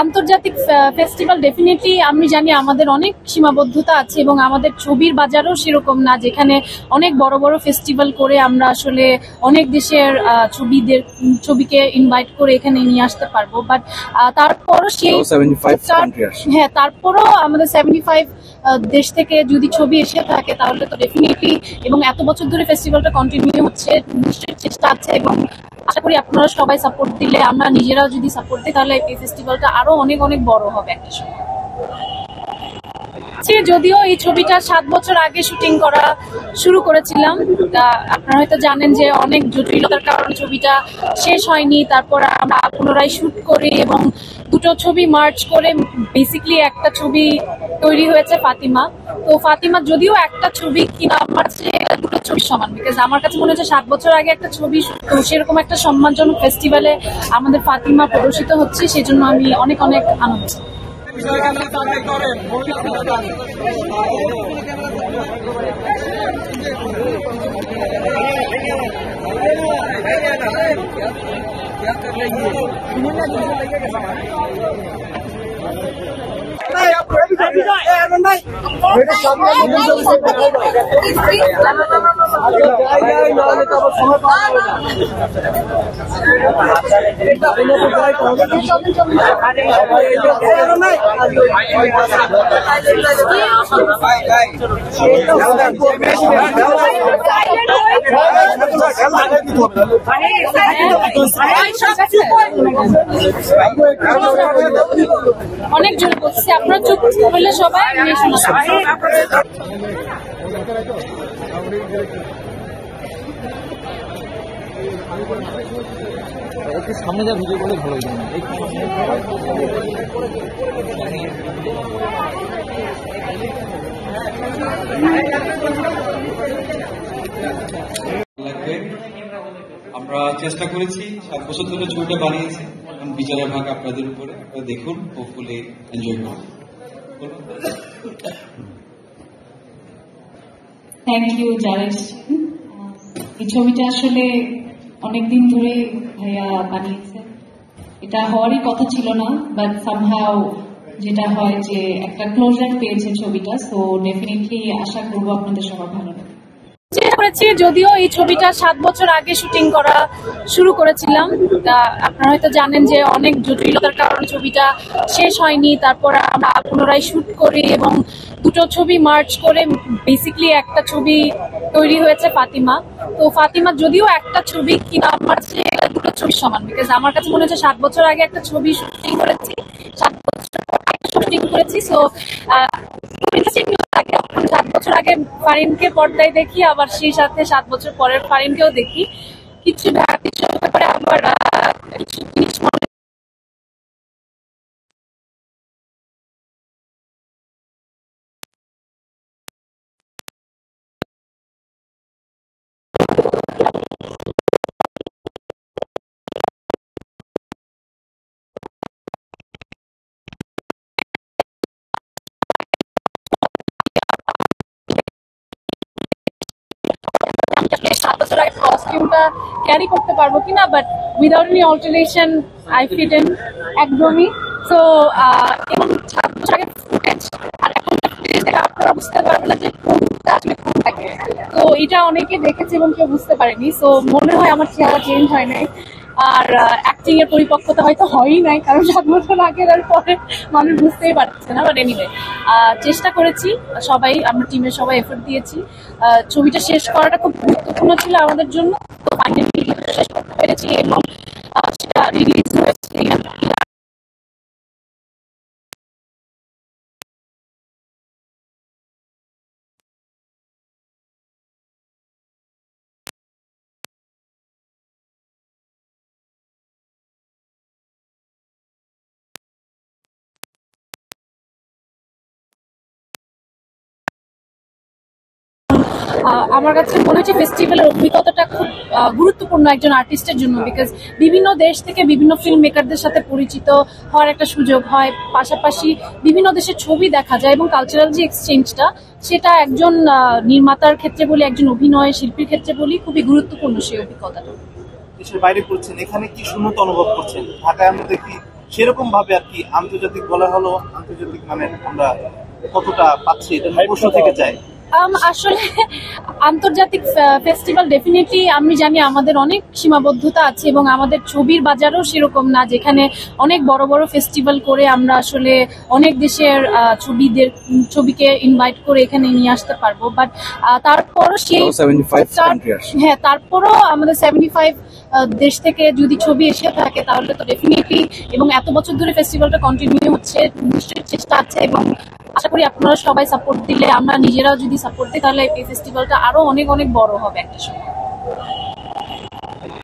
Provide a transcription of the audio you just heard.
আন্তর্জাতিক festival definitely আমি জানি আমাদের অনেক সীমাবদ্ধতা আছে এবং আমাদের ছবির বাজারও সেরকম না যেখানে অনেক বড় বড় ফেস্টিভ্যাল করে আমরা আসলে অনেক দেশের ছবিকে ইনভাইট করে এখানে নিয়ে আসতে পারবো। বাট তারপরও সেই হ্যাঁ তারপরও আমাদের 75 দেশ থেকে যদি ছবি এসে থাকে তাহলে তো ডেফিনেটলি, এবং এত বছর ধরে ফেস্টিভ্যালটা কন্টিনিউ হচ্ছে, নিশ্চয়ই চেষ্টা আছে এবং আশা করি আপনারা সবাই সাপোর্ট দিলে, আমরা নিজেরাও যদি সাপোর্ট দিই তাহলে এই ফেস্টিভ্যালটা আরো অনেক অনেক বড় হবে একটা সময়। যদিও এই ছবিটা 7 বছর আগে শুটিং করা শুরু করেছিলাম, আপনারা হয়তো জানেন যে অনেক জটিলতার কারণে ছবিটা শেষ হয়নি। তারপর আমরা পুনরায় শুট করি এবং দুটো ছবি মার্চ করে বেসিক্যালি একটা ছবি তৈরি হয়েছে ফাতিমা। তো ফাতিমা যদিও একটা ছবি কিনা আমার দুটো ছবি সমান, বিকজ আমার কাছে মনে হচ্ছে 7 বছর আগে একটা ছবি সেরকম একটা সম্মানজনক ফেস্টিভ্যালে আমাদের ফাতিমা প্রদর্শিত হচ্ছে, সেজন্য আমি অনেক অনেক আনন্দিত। অনেক জোর করছে, আপনারা চুপ করলে সবাই একটু সামনে যা ভিডিও করলে ভালো হয়ে লাগবে। আমরা চেষ্টা করেছি, 7 বছর ধরে ছবিটা বানিয়েছি, এখন বিচারের ভাগ আপনাদের উপরে, আপনারা দেখুন, হোপফুলি এনজয় করুন। থ্যাংক ইউ যারা এই ছবিটা আসলে অনেকদিন ধরে ভাইয়া বানিয়েছে, এটা হওয়ারই কথা ছিল না, বাট সামহাও যেটা হয় যে একটা ক্লোজার পেয়েছে ছবিটা। সো ডেফিনেটলি আশা করবো আপনাদের সবার ভালো লাগে। যদিও এই ছবিটা 7 বছর আগে শুটিং করা শুরু করেছিলাম, আপনারা হয়তো জানেন যে অনেক জটিলতার কারণে ছবিটা শেষ হয়নি। তারপর আমরা পুনরায় শুট করি এবং দুটো ছবি মার্চ করে বেসিক্যালি একটা ছবি তৈরি হয়েছে ফাতিমা। তো ফাতিমা যদিও একটা ছবি কিনা আমার দুটো ছবি সমান, বিকজ আমার কাছে মনে হচ্ছে 7 বছর আগে একটা ছবি শুটিং করেছি, 7 বছর শুটিং করেছি। সো 7 বছর আগে ফারিনকে পর্দায় দেখি, আবার সেই সাথে 7 বছর পরের ফারিনকেও দেখি। কিছু ব্যাপারে আবার কিছু জিনিস মনে কস্টিউমটা ক্যারি করতে পারবো কিনা, but without any alteration I fit in একদমই। সো এবং 7 বছর আগে ফুটেজ আর এখন আপনারা বুঝতে পারবেন না যে কোনটা আসলে কোন থাকে। তো এটা অনেকে দেখেছে এবং কেউ বুঝতে পারেনি। সো মনে হয় আমার চেহারা চেঞ্জ হয় নাই, আর অ্যাক্টিং এর পরিপক্কতা হয়তো হয়ই নাই, কারণ 7 বছর আগে আর পরে মানুষ বুঝতেই পারছে না। বাট এনিওয়ে চেষ্টা করেছি, সবাই আমরা টিমের সবাই এফোর্ট দিয়েছি। ছবিটা শেষ করাটা খুব গুরুত্বপূর্ণ ছিল আমাদের জন্য। তো ফাইনালি শেষ করতে পেরেছি এবং সেটা রিলিজ হয়েছে। আমার কাছে মনে হচ্ছে ফেস্টিভ্যালের অভিজ্ঞতাটা খুব গুরুত্বপূর্ণ একজন আর্টিস্টের জন্য, বিকজ বিভিন্ন দেশ থেকে বিভিন্ন ফিল্ম মেকারদের সাথে পরিচিত হওয়ার একটা সুযোগ হয়, পাশাপাশি বিভিন্ন দেশের ছবি দেখা যায় এবং কালচারাল যে এক্সচেঞ্জটা সেটা একজন নির্মাতার ক্ষেত্রে বলি, একজন অভিনয় শিল্পীর ক্ষেত্রে বলি, খুবই গুরুত্বপূর্ণ সেই অভিজ্ঞতাটা। দেশের বাইরে করছেন, এখানে কি শূন্যতা অনুভব করছেন? ঢাকায় আমরা দেখি সেরকম ভাবে আর কি আন্তর্জাতিক বলা হলো, আন্তর্জাতিক মানে আমরা কতটা পাচ্ছি এটা প্রশ্ন থেকে যায়। আসলে আন্তর্জাতিক ফেস্টিভ্যাল ডেফিনেটলি আমি জানি আমাদের অনেক সীমাবদ্ধতা আছে এবং আমাদের ছবির বাজারও সেরকম না যেখানে অনেক বড় বড় ফেস্টিভ্যাল করে আমরা আসলে অনেক দেশের ছবিকে ইনভাইট করে এখানে নিয়ে আসতে পারবো। বাট তারপরও সেই হ্যাঁ তারপরও আমাদের 75 দেশ থেকে যদি ছবি এসে থাকে তাহলে তো ডেফিনেটলি, এবং এত বছর ধরে ফেস্টিভ্যালটা কন্টিনিউ হচ্ছে, নিশ্চয়ই চেষ্টা আছে এবং আশা করি আপনারা সবাই সাপোর্ট দিলে, আমরা নিজেরাও যদি সাপোর্ট দিই তাহলে এই ফেস্টিভ্যালটা আরো অনেক অনেক বড় হবে একটা সময়।